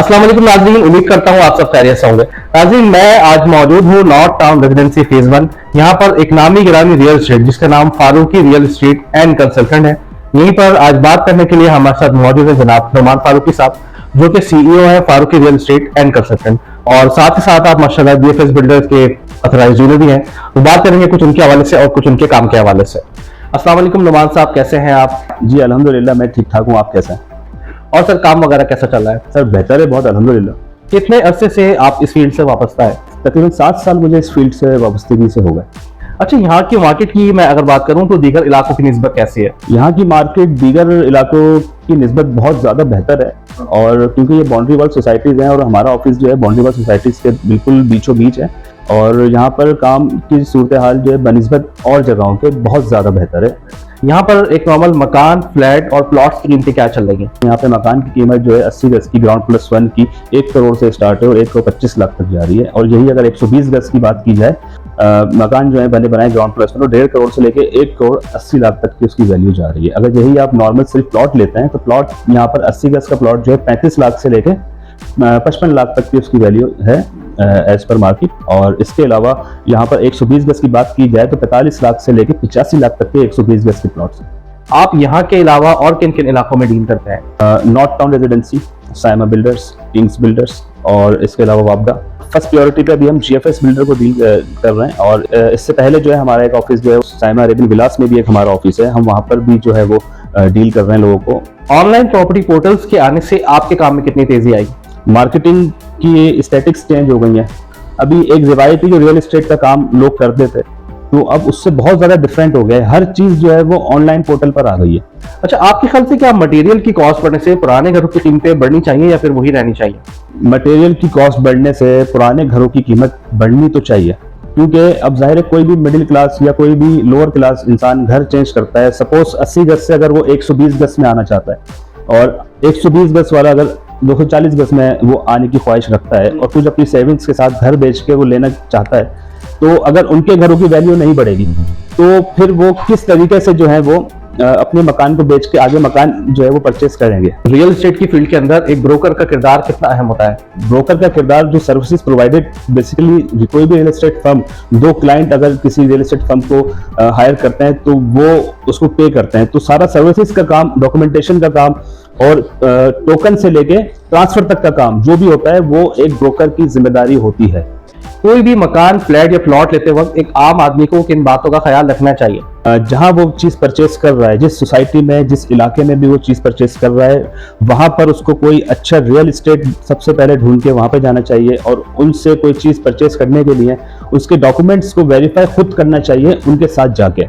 अस्सलाम वालेकुम नाज़रीन, उम्मीद करता हूँ आप सब खैरियत से होंगे। नाज़रीन, मैं आज मौजूद हूँ नॉर्थ टाउन रेजिडेंसी फेज 1। यहाँ पर एक नामी गिरामी रियल एस्टेट जिसका नाम Farooqui real estate and consultant है। यहीं पर आज बात करने के लिए हमारे साथ मौजूद है जनाब नुमान फारूकी साहब, जो कि सीईओ है Farooqui real estate and consultant, और साथ ही साथ आप माशाल्लाह बीएफएस बिल्डर्स के ऑथराइज्ड डीलर भी हैं। तो बात करेंगे कुछ उनके हवाले से और कुछ उनके काम के हवाले से। अस्सलाम वालेकुम नुमान साहब, कैसे हैं आप? जी अल्हम्दुलिल्लाह, मैं ठीक ठाक हूँ। आप कैसे हैं? और सर काम वगैरह कैसा चल रहा है? सर बेहतर है बहुत, अल्हम्दुलिल्लाह। कितने अरसे से आप इस फील्ड से वापस आए? तकरीबन 7 साल मुझे इस फील्ड से वाबस्तगी से हो गए। अच्छा, यहाँ की मार्केट की मैं अगर बात करूँ तो दीगर इलाकों की निस्बत कैसी है? यहाँ की मार्केट दीगर इलाकों की निस्बत बहुत ज़्यादा बेहतर है, और क्योंकि ये बाउंड्री वाल सोसाइटीज़ हैं और हमारा ऑफिस जो है बाउंड्री वाल सोसाइटीज़ के बिल्कुल बीचों बीच है, और यहाँ पर काम की सूरत हाल जो है बनिस्बत और जगहों के बहुत ज़्यादा बेहतर है। यहाँ पर एक नॉर्मल मकान, फ्लैट और प्लॉट्स की कीमतें क्या चल रही हैं? यहाँ पे मकान की कीमत जो है 80 गज की ग्राउंड प्लस 1 की 1 करोड़ से स्टार्ट है और 125 लाख तक जा रही है। और यही अगर 120 गज की बात की जाए, मकान जो है बने बनाए ग्राउंड प्लस 1 और 1.5 करोड़ से लेके 1 करोड़ 80 लाख तक की उसकी वैल्यू जा रही है। अगर यही आप नॉर्मल सिर्फ प्लॉट लेते हैं तो प्लॉट यहाँ पर 80 गज का प्लॉट जो है 35 लाख से लेके 55 लाख तक की उसकी वैल्यू है एज पर मार्केट। और इसके अलावा यहाँ पर 120 गज की बात की जाए तो 45 लाख से लेके 85 लाख तक के 120 गज के प्लॉट्स हैं। आप यहाँ के अलावा और किन किन इलाकों में डील करते हैं? North town residency, Saima builders, Kings builders, और इसके अलावा वापडा। फर्स्ट प्रायोरिटी पे अभी हम जीएफएस बिल्डर को डील कर रहे हैं, और इससे पहले जो है हमारा एक ऑफिस जो है साइमा अरेबियन विलास में भी एक हमारा ऑफिस है, हम वहाँ पर भी जो है वो डील कर रहे हैं लोगों को। ऑनलाइन प्रॉपर्टी पोर्टल्स के आने से आपके काम में कितनी तेजी आई? मार्केटिंग की स्टैटिक्स चेंज हो गई हैं। अभी एक रिवायती जो रियल एस्टेट का काम लोग करते थे, तो अब उससे बहुत ज्यादा डिफरेंट हो गया है। हर चीज जो है वो ऑनलाइन पोर्टल पर आ गई है। अच्छा, आपके ख्याल से क्या मटेरियल की कॉस्ट बढ़ने से पुराने घरों की कीमतें बढ़नी चाहिए या फिर वही रहनी चाहिए? मटेरियल की कॉस्ट बढ़ने से पुराने घरों की कीमत बढ़नी तो चाहिए, क्योंकि अब जाहिर है कोई भी मिडिल क्लास या कोई भी लोअर क्लास इंसान घर चेंज करता है। सपोज 80 गज से अगर वो 120 गज में आना चाहता है, और 120 गज वाला अगर 240 गज में वो आने की ख्वाहिश रखता है और कुछ अपनी सेविंग्स के साथ घर बेच के वो लेना चाहता है, तो अगर उनके घरों की वैल्यू नहीं बढ़ेगी तो फिर वो किस तरीके से जो है वो अपने मकान को बेच के आगे मकान जो है वो परचेस करेंगे। रियल एस्टेट की फील्ड के अंदर एक ब्रोकर का किरदार कितना अहम होता है? ब्रोकर का किरदार जो सर्विसेज प्रोवाइडेड, बेसिकली कोई भी रियल एस्टेट फर्म, दो क्लाइंट अगर किसी रियल एस्टेट फर्म को हायर करते हैं तो वो उसको पे करते हैं, तो सारा सर्विसेज का काम, डॉक्यूमेंटेशन का काम और टोकन से लेके ट्रांसफर तक का काम जो भी होता है वो एक ब्रोकर की जिम्मेदारी होती है। कोई भी मकान, फ्लैट या प्लॉट लेते वक्त एक आम आदमी को किन बातों का ख्याल रखना चाहिए? जहां वो चीज परचेस कर रहा है, जिस सोसाइटी में, जिस इलाके में भी वो चीज परचेस कर रहा है, वहां पर उसको कोई अच्छा रियल एस्टेट सबसे पहले ढूंढ के वहां पे जाना चाहिए, और उनसे कोई चीज परचेस करने के लिए उसके डॉक्यूमेंट्स को वेरीफाई खुद करना चाहिए उनके साथ जाके।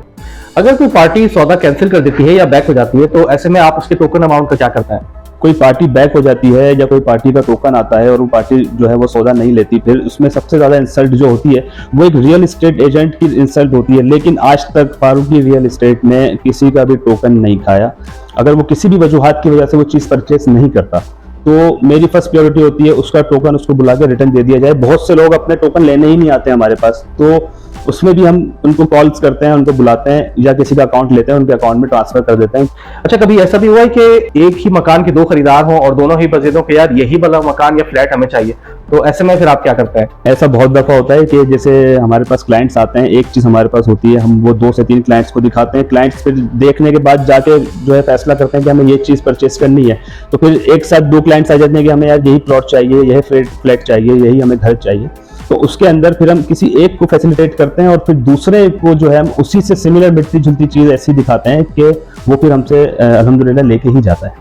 अगर कोई पार्टी सौदा कैंसिल कर देती है या बैक हो जाती है तो ऐसे में आप उसके टोकन अमाउंट का क्या करते हैं? कोई पार्टी बैक हो जाती है या कोई पार्टी का टोकन आता है और वो पार्टी जो है वो सौदा नहीं लेती, फिर उसमें सबसे ज्यादा इंसल्ट जो होती है वो एक रियल एस्टेट एजेंट की इंसल्ट होती है। लेकिन आज तक फारूकी रियल एस्टेट ने किसी का भी टोकन नहीं खाया। अगर वो किसी भी वजूहात की वजह से वो चीज परचेस नहीं करता तो मेरी फर्स्ट प्रायोरिटी होती है उसका टोकन उसको बुला के रिटर्न दे दिया जाए। बहुत से लोग अपने टोकन लेने ही नहीं आते हमारे पास, तो उसमें भी हम उनको कॉल्स करते हैं, उनको बुलाते हैं या किसी का अकाउंट लेते हैं, उनके अकाउंट में ट्रांसफर कर देते हैं। अच्छा, कभी ऐसा भी हुआ है कि एक ही मकान के दो खरीदार हों और दोनों ही बजीरों के यार यही वाला मकान या फ्लैट हमें चाहिए, तो ऐसे में फिर आप क्या करते हैं? ऐसा बहुत दफा होता है कि जैसे हमारे पास क्लाइंट्स आते हैं, एक चीज हमारे पास होती है, हम वो 2 से 3 क्लाइंट्स को दिखाते हैं, क्लाइंट्स फिर देखने के बाद जाके जो है फैसला करते हैं कि हमें ये चीज परचेस करनी है। तो फिर एक साथ 2 क्लाइंट्स आ जाते हैं कि हमें यार यही प्लॉट चाहिए, यही फ्लैट चाहिए, यही हमें घर चाहिए। तो उसके अंदर फिर हम किसी एक को फैसिलिटेट करते हैं और फिर दूसरे को जो है हम उसी से सिमिलर मिलती जुलती चीज ऐसी दिखाते हैं कि वो फिर हमसे अल्हम्दुलिल्लाह लेके ही जाता है।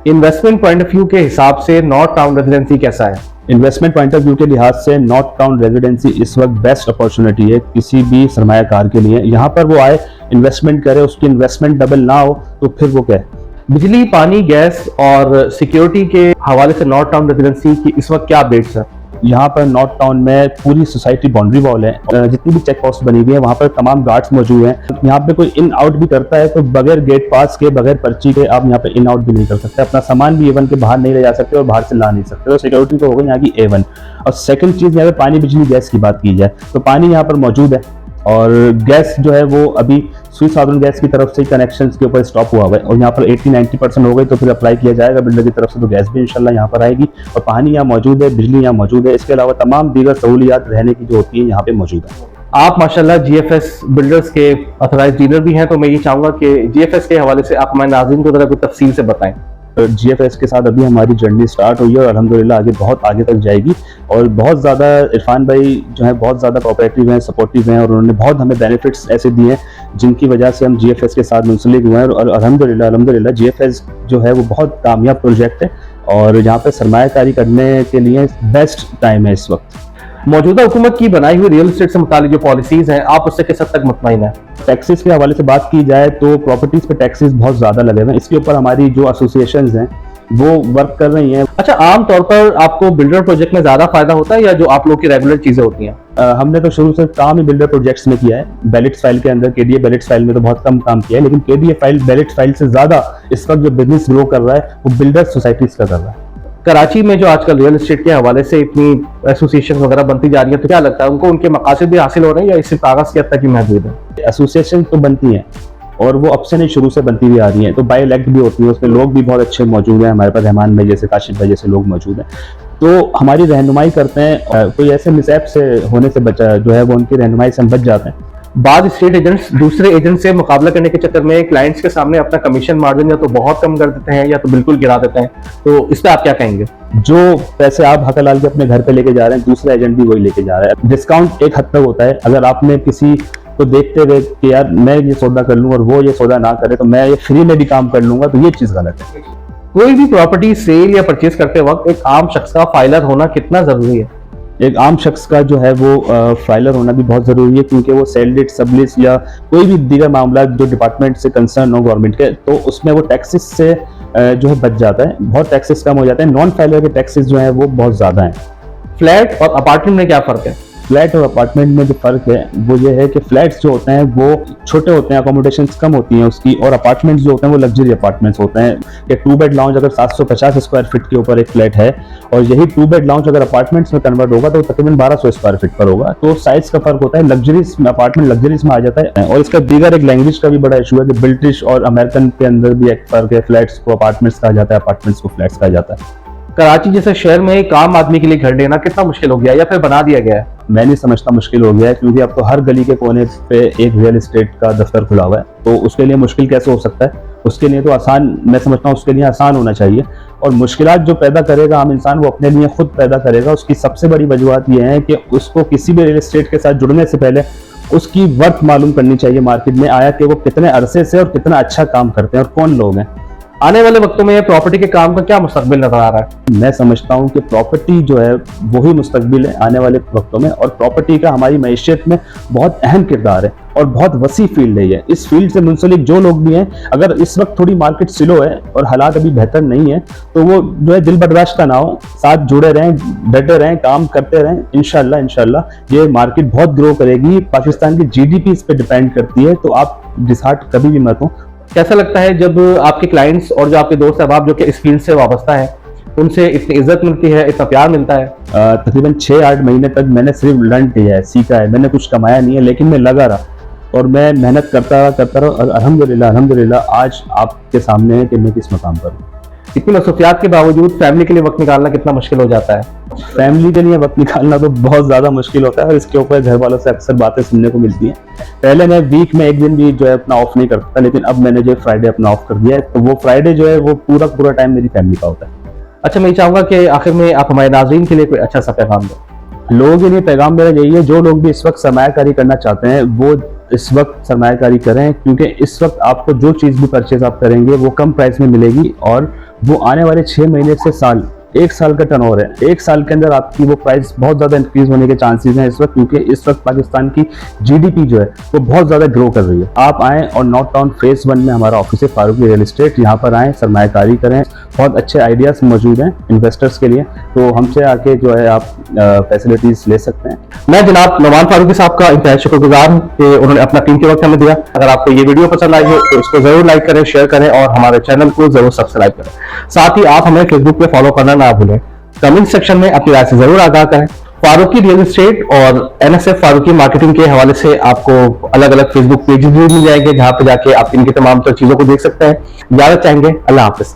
इन्वेस्टमेंट पॉइंट ऑफ व्यू के हिसाब से नॉर्थ टाउन रेजिडेंसी कैसा है? इन्वेस्टमेंट पॉइंट ऑफ व्यू के लिहाज से नॉर्थ टाउन रेजिडेंसी इस वक्त बेस्ट अपॉर्चुनिटी है किसी भी सरमायाकार के लिए। यहाँ पर वो आए, इन्वेस्टमेंट करे, उसकी इन्वेस्टमेंट डबल ना हो तो फिर वो क्या है। बिजली, पानी, गैस और सिक्योरिटी के हवाले से नॉर्थ टाउन रेजिडेंसी की इस वक्त क्या अपडेट्स है? यहाँ पर नॉर्थ टाउन में पूरी सोसाइटी बाउंड्री वॉल है, जितनी भी चेक पोस्ट बनी हुई है वहाँ पर तमाम गार्ड्स मौजूद हैं। यहाँ पे कोई इन आउट भी करता है तो बगैर गेट पास के, बगैर पर्ची के आप यहाँ पे इन आउट भी नहीं कर सकते। अपना सामान भी A1 के बाहर नहीं ले जा सकते और बाहर से ला नहीं सकते। तो सिक्योरिटी तो होगी यहाँ की A1। और सेकंड चीज, यहाँ पे पानी, बिजली, गैस की बात की जाए तो पानी यहाँ पर मौजूद है और गैस जो है वो अभी स्विस साउदर्न गैस की तरफ से कनेक्शन के ऊपर स्टॉप हुआ हुआ है और यहाँ पर 80-90% हो गए तो फिर अप्लाई किया जाएगा बिल्डर की तरफ से, तो गैस भी इंशाल्लाह यहाँ पर आएगी और पानी यहाँ मौजूद है, बिजली यहाँ मौजूद है। इसके अलावा तमाम दीगर सहूलियात रहने की जो होती है यहाँ पे मौजूद है। आप माशाल्लाह जीएफएस बिल्डर्स के ऑथराइज्ड डीलर भी हैं, तो मैं ये चाहूंगा कि जीएफएस के हवाले से आप हमारे नाज़रीन को जरा कुछ तफसील से बताएं। जीएफएस के साथ अभी हमारी जर्नी स्टार्ट हुई है और अल्हम्दुलिल्लाह आगे बहुत आगे तक जाएगी और बहुत ज़्यादा इरफान भाई जो है बहुत ज़्यादा कोऑपरेटिव हैं, सपोर्टिव हैं और उन्होंने बहुत हमें बेनिफिट्स ऐसे दिए हैं जिनकी वजह से हम जीएफएस के साथ मुंसलिक हुए हैं और अल्हम्दुलिल्लाह जीएफएस जो है वो बहुत कामयाब प्रोजेक्ट है और यहाँ पे सरमायाकारी करने के लिए बेस्ट टाइम है इस वक्त। मौजूदा हुकूमत की बनाई हुई रियल एस्टेट से मुतालिक जो पॉलिसीज हैं, आप उससे किस हद तक मुतमईन हैं? टैक्सेस के हवाले से बात की जाए तो प्रॉपर्टीज पे टैक्सेस बहुत ज्यादा लगे हुए हैं, इसके ऊपर हमारी जो एसोसिएशंस हैं वो वर्क कर रही हैं। अच्छा, आम तौर पर आपको बिल्डर प्रोजेक्ट में ज्यादा फायदा होता है या जो आप लोग की रेगुलर चीजें होती हैं? हमने तो शुरू से काम ही बिल्डर प्रोजेक्ट्स में किया है। बैलेट्स फाइल के अंदर केडीए बैलेट्स फाइल में तो बहुत कम काम किया है, लेकिन केडीए फाइल बैलेट्स फाइल से ज्यादा इस वक्त जो बिजनेस ग्रो कर रहा है वो बिल्डर सोसाइटीज का कर रहा है। कराची में जो आजकल रियल एस्टेट के हवाले से इतनी एसोसिएशन वगैरह बनती जा रही है, तो क्या लगता है उनको उनके मकासद भी हासिल हो रहे हैं या सिर्फ कागज के हद तक ही महदूद है? एसोसिएशन तो बनती हैं और वो अब से नहीं शुरू से बनती हुई आ रही हैं, तो बाय इलेक्ट भी होती है, उसमें लोग भी बहुत अच्छे मौजूद हैं। हमारे पास रहमान भाई जैसे, काशिफ भाई जैसे लोग मौजूद हैं, तो हमारी रहनुमाई करते हैं। कोई ऐसे मिसहैप से होने से बचा जो है वो उनकी रहनुमाई से हम बच जाते हैं। बाद स्टेट एजेंट्स दूसरे एजेंट से मुकाबला करने के चक्कर में क्लाइंट्स के सामने अपना कमीशन मार्जिन या तो बहुत कम कर देते हैं या तो बिल्कुल गिरा देते हैं, तो इस पर आप क्या कहेंगे? जो पैसे आप हक हलाल के अपने घर पे लेके जा रहे हैं, दूसरा एजेंट भी वही लेके जा रहा है। डिस्काउंट एक हद तक होता है, अगर आपने किसी को देखते हुए कि यार मैं ये सौदा कर लूँ और वो ये सौदा ना करे तो मैं ये फ्री में भी काम कर लूंगा, तो ये चीज गलत है। कोई भी प्रॉपर्टी सेल या परचेज करते वक्त एक आम शख्स का फाइलर होना कितना जरूरी है? एक आम शख्स का जो है वो फाइलर होना भी बहुत ज़रूरी है, क्योंकि वो सेल्ड सबलिस या कोई भी दीगर मामला जो डिपार्टमेंट से कंसर्न हो गवर्नमेंट के, तो उसमें वो टैक्सेस से जो है बच जाता है, बहुत टैक्सेस कम हो जाते हैं। नॉन फाइलर के टैक्सेस जो है वो बहुत ज़्यादा हैं। फ्लैट और अपार्टमेंट में क्या फ़र्क है? फ्लैट और अपार्टमेंट में जो फर्क है वो ये है कि फ्लैट्स जो होते हैं वो छोटे होते हैं, अकोमोडेशंस कम होती हैं उसकी, और अपार्टमेंट्स जो होते हैं वो लग्जरी अपार्टमेंट्स होते हैं। कि 2 बेड लाउंज अगर 750 स्क्वायर फीट के ऊपर एक फ्लैट है और यही 2 बेड लाउंज अगर अपार्टमेंट्स में कन्वर्ट होगा तो तकरीबन 1200 स्क्वायर फीट पर होगा, तो साइज का फर्क होता है। लग्जरीज में अपार्टमेंट लग्जरीज में आ जाता है। और इसका दीगर एक लैंग्वेज का भी बड़ा इशू है कि ब्रिटिश और अमेरिकन के अंदर भी एक फर्क है। फ्लैट्स को अपार्टमेंट्स कहा जाता है, अपार्टमेंट्स को फ्लैट्स कहा जाता है। कराची जैसे शहर में एक आम आदमी के लिए घर लेना कितना मुश्किल हो गया या फिर बना दिया गया है? मैं नहीं समझता मुश्किल हो गया है, क्योंकि अब तो हर गली के कोने पे एक रियल एस्टेट का दफ्तर खुला हुआ है, तो उसके लिए मुश्किल कैसे हो सकता है? उसके लिए तो आसान, मैं समझता हूँ उसके लिए आसान होना चाहिए। और मुश्किलात जो पैदा करेगा आम इंसान वो अपने लिए खुद पैदा करेगा। उसकी सबसे बड़ी वजूहत यह है कि उसको किसी भी रियल एस्टेट के साथ जुड़ने से पहले उसकी वर्थ मालूम करनी चाहिए मार्केट में, आया कि वो कितने अरसे से और कितना अच्छा काम करते हैं और कौन लोग हैं। आने वाले वक्तों में प्रॉपर्टी के काम का क्या मुस्तकबिल नजर आ रहा है? मैं समझता हूँ कि प्रॉपर्टी जो है वही मुस्तकबिल है आने वाले वक्तों में, और प्रॉपर्टी का हमारी मईशत में बहुत अहम किरदार है और बहुत वसी फील्ड है ये। इस फील्ड से मुंसलिक जो लोग भी हैं, अगर इस वक्त थोड़ी मार्केट स्लो है और हालात अभी बेहतर नहीं है, तो वो जो है दिल बर्दाश्त का ना हो, साथ जुड़े रहें, डटे रहें, काम करते रहें। इंशाल्लाह ये मार्केट बहुत ग्रो करेगी। पाकिस्तान की GDP इस पर डिपेंड करती है, तो आप डिसहार्ट कभी भी मत हो। कैसा लगता है जब आपके क्लाइंट्स और जो आपके दोस्त अहबाब जो कि इस फील्ड से वाबस्ता है उनसे इतनी इज्जत मिलती है, इतना प्यार मिलता है? तकरीबन 6-8 महीने तक मैंने सिर्फ लर्न किया है, सीखा है, मैंने कुछ कमाया नहीं है, लेकिन मैं लगा रहा और मैं मेहनत करता रहा और अल्हम्दुलिल्लाह आज आपके सामने है कि मैं किस मकाम पर हूँ। इतनी मसरूफियात के बावजूद फैमिली के लिए वक्त निकालना कितना मुश्किल हो जाता है? फैमिली के लिए वक्त निकालना तो बहुत ज़्यादा मुश्किल होता है और इसके ऊपर घर वालों से अक्सर बातें सुनने को मिलती हैं। पहले मैं वीक में एक दिन भी जो है अपना ऑफ नहीं करता, लेकिन अब मैंने जो फ्राइडे अपना ऑफ कर दिया है, तो वो फ्राइडे जो है वो पूरा टाइम मेरी फैमिली का होता है। अच्छा, मैं चाहूँगा कि आखिर में आप हमारे नाज़रीन के लिए कोई अच्छा सा पैगाम दें। लोगों के लिए पैगाम मेरा यही है, जो लोग भी इस वक्त सरमायाकारी करना चाहते हैं वो इस वक्त सरमायाकारी करें, क्योंकि इस वक्त आपको जो चीज़ भी परचेज आप करेंगे वो कम प्राइस में मिलेगी और वो आने वाले 6 महीने से साल, 1 साल का टर्नओवर है। 1 साल के अंदर आपकी वो प्राइस बहुत ज़्यादा इंक्रीज होने के चांसेस हैं इस वक्त, क्योंकि इस वक्त पाकिस्तान की GDP जो है वो बहुत ज़्यादा ग्रो कर रही है। आप आएँ और नॉर्थ टाउन फेज 1 में हमारा ऑफिस है फारूकी रियल एस्टेट, यहाँ पर आएँ, सरमायाकारी करें। बहुत अच्छे आइडियाज़ मौजूद हैं इन्वेस्टर्स के लिए, तो हमसे आके जो है आप फैसिलिटीज़ ले सकते हैं। मैं जनाब नौमान फारूकी साहब का इंतहाई शुक्रगुजार हूँ कि उन्होंने अपना कीमती वक्त हमें दिया। अगर आपको ये वीडियो पसंद आई हो तो इसको जरूर लाइक करें, शेयर करें और हमारे चैनल को जरूर सब्सक्राइब करें। साथ ही आप हमें फेसबुक पे फॉलो करना ना भूलें। कमेंट सेक्शन में अपनी राय से जरूर आगाह करें फारूकी रियल एस्टेट और NSF फारूकी मार्केटिंग के हवाले से आपको अलग अलग फेसबुक पेजेस भी मिल जाएंगे, जहां पे जाके आप इनके तमाम चीजों को देख सकते हैं। ज्यादा चाहेंगे। अल्लाह हाफिज।